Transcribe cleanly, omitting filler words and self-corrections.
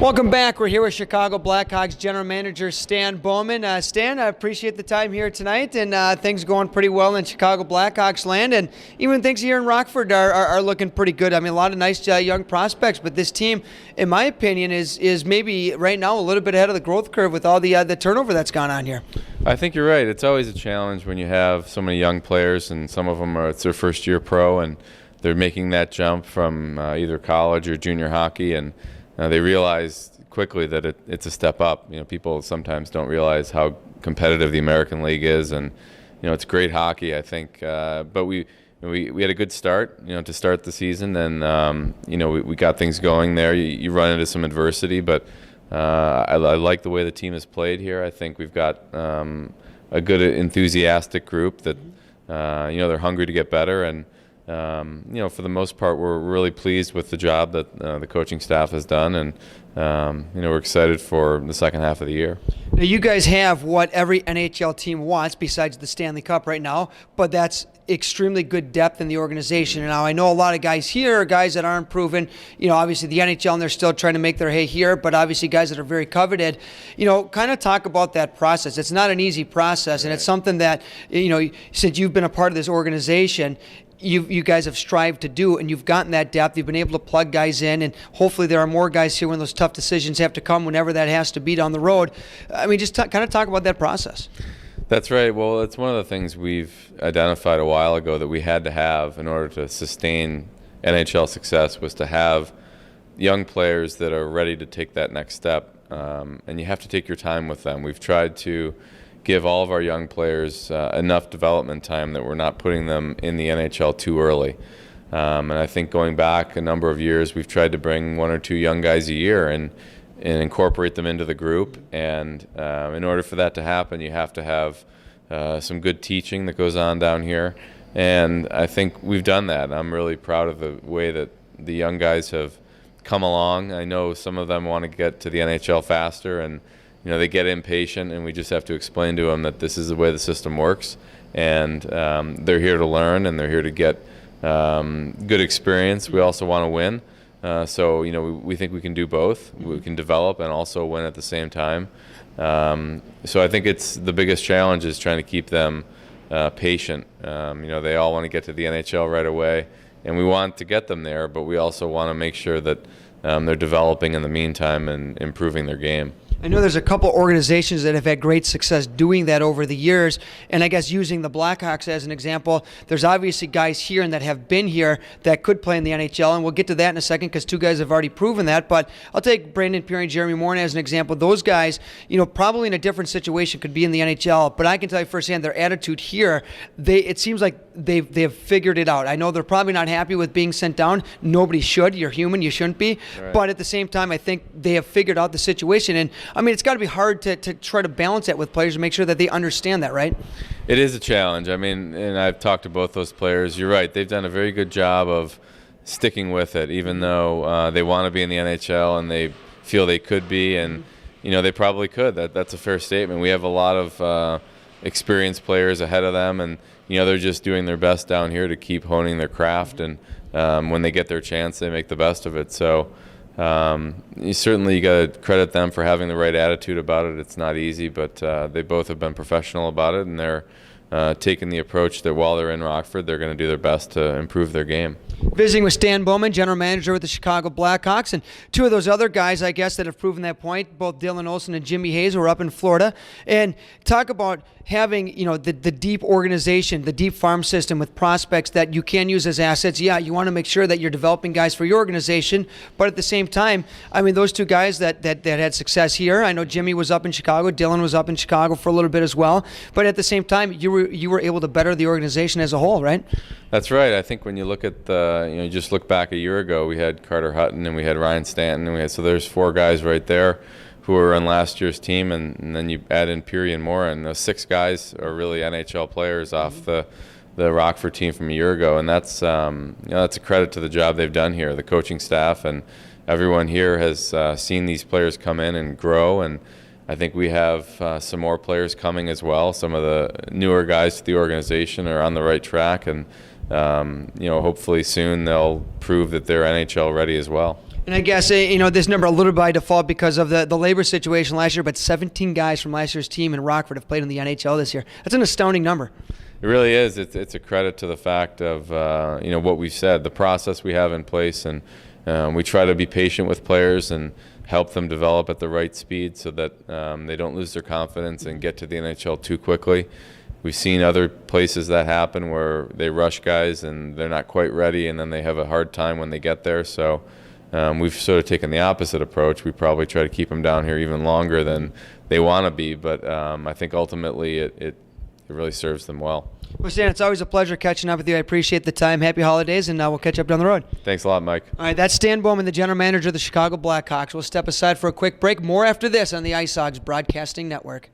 Welcome back. We're here with Chicago Blackhawks General Manager Stan Bowman. Stan, I appreciate the time here tonight, and things going pretty well in Chicago Blackhawks land, and even things here in Rockford are looking pretty good. I mean, a lot of nice young prospects, but this team, in my opinion, is maybe right now a little bit ahead of the growth curve with all the turnover that's gone on here. I think you're right. It's always a challenge when you have so many young players, and some of them it's their first year pro, and they're making that jump from either college or junior hockey, and they realize quickly that it's a step up. People sometimes don't realize how competitive the American League is, and it's great hockey, I think. But we had a good start, to start the season, and we got things going there. You run into some adversity, but I like the way the team has played here. I think we've got a good, enthusiastic group that they're hungry to get better, and for the most part, we're really pleased with the job that the coaching staff has done, and we're excited for the second half of the year. Now, you guys have what every NHL team wants besides the Stanley Cup right now, but that's extremely good depth in the organization. And now I know a lot of guys here are guys that aren't proven, obviously the NHL, and they're still trying to make their hay here, but obviously guys that are very coveted. Kind of talk about that process. It's not an easy process, and it's something that, since you've been a part of this organization, you guys have strived to do, and you've gotten that depth. You've been able to plug guys in, and hopefully there are more guys here when those tough decisions have to come, whenever that has to be down the road. I mean, just kind of talk about that process. That's right. Well, it's one of the things we've identified a while ago that we had to have in order to sustain NHL success, was to have young players that are ready to take that next step, and you have to take your time with them. We've tried to give all of our young players enough development time that we're not putting them in the NHL too early. And I think going back a number of years, we've tried to bring one or two young guys a year and incorporate them into the group. And in order for that to happen, you have to have some good teaching that goes on down here. And I think we've done that. I'm really proud of the way that the young guys have come along. I know some of them want to get to the NHL faster, and they get impatient, and we just have to explain to them that this is the way the system works, and they're here to learn, and they're here to get good experience. We also want to win, so we think we can do both. We can develop and also win at the same time. So I think it's the biggest challenge is trying to keep them patient. They all want to get to the NHL right away, and we want to get them there, but we also want to make sure that they're developing in the meantime and improving their game. I know there's a couple organizations that have had great success doing that over the years, and I guess using the Blackhawks as an example, there's obviously guys here and that have been here that could play in the NHL, and we'll get to that in a second because two guys have already proven that. But I'll take Brandon Peary and Jeremy Morton as an example. Those guys, probably in a different situation could be in the NHL, but I can tell you firsthand their attitude here, it seems like they've figured it out. I know they're probably not happy with being sent down. Nobody should. You're human. You shouldn't be. Right. But at the same time, I think they have figured out the situation, and I mean, it's got to be hard to try to balance that with players and make sure that they understand that, right? It is a challenge. I mean, and I've talked to both those players. You're right. They've done a very good job of sticking with it, even though they want to be in the NHL and they feel they could be, and they probably could. That's a fair statement. We have a lot of experienced players ahead of them, and they're just doing their best down here to keep honing their craft, and when they get their chance, they make the best of it. So you got to credit them for having the right attitude about it. It's not easy, but they both have been professional about it, and they're taking the approach that while they're in Rockford, they're going to do their best to improve their game. Visiting with Stan Bowman, general manager with the Chicago Blackhawks, and two of those other guys, I guess, that have proven that point, both Dylan Olsen and Jimmy Hayes, who are up in Florida. And talk about having, the deep organization, the deep farm system with prospects that you can use as assets. Yeah, you want to make sure that you're developing guys for your organization, but at the same time, I mean, those two guys that had success here, I know Jimmy was up in Chicago, Dylan was up in Chicago for a little bit as well, but at the same time, you were able to better the organization as a whole, right? That's right. I think when you look at you just look back a year ago, we had Carter Hutton and we had Ryan Stanton, and so there's four guys right there who were on last year's team, and then you add in Peary and Moore, and those six guys are really NHL players off the Rockford team from a year ago, and that's that's a credit to the job they've done here. The coaching staff and everyone here has seen these players come in and grow, and I think we have some more players coming as well. Some of the newer guys to the organization are on the right track, and hopefully soon they'll prove that they're NHL ready as well. And I guess, this number a little by default because of the labor situation last year, but 17 guys from last year's team in Rockford have played in the NHL this year. That's an astounding number. It really is. It's a credit to the fact of what we've said, the process we have in place, and we try to be patient with players and help them develop at the right speed so that they don't lose their confidence and get to the NHL too quickly. We've seen other places that happen where they rush guys and they're not quite ready, and then they have a hard time when they get there. So we've sort of taken the opposite approach. We probably try to keep them down here even longer than they want to be, but I think ultimately it really serves them well. Well, Stan, it's always a pleasure catching up with you. I appreciate the time. Happy holidays, and we'll catch up down the road. Thanks a lot, Mike. All right, that's Stan Bowman, the general manager of the Chicago Blackhawks. We'll step aside for a quick break. More after this on the IceHogs Broadcasting Network.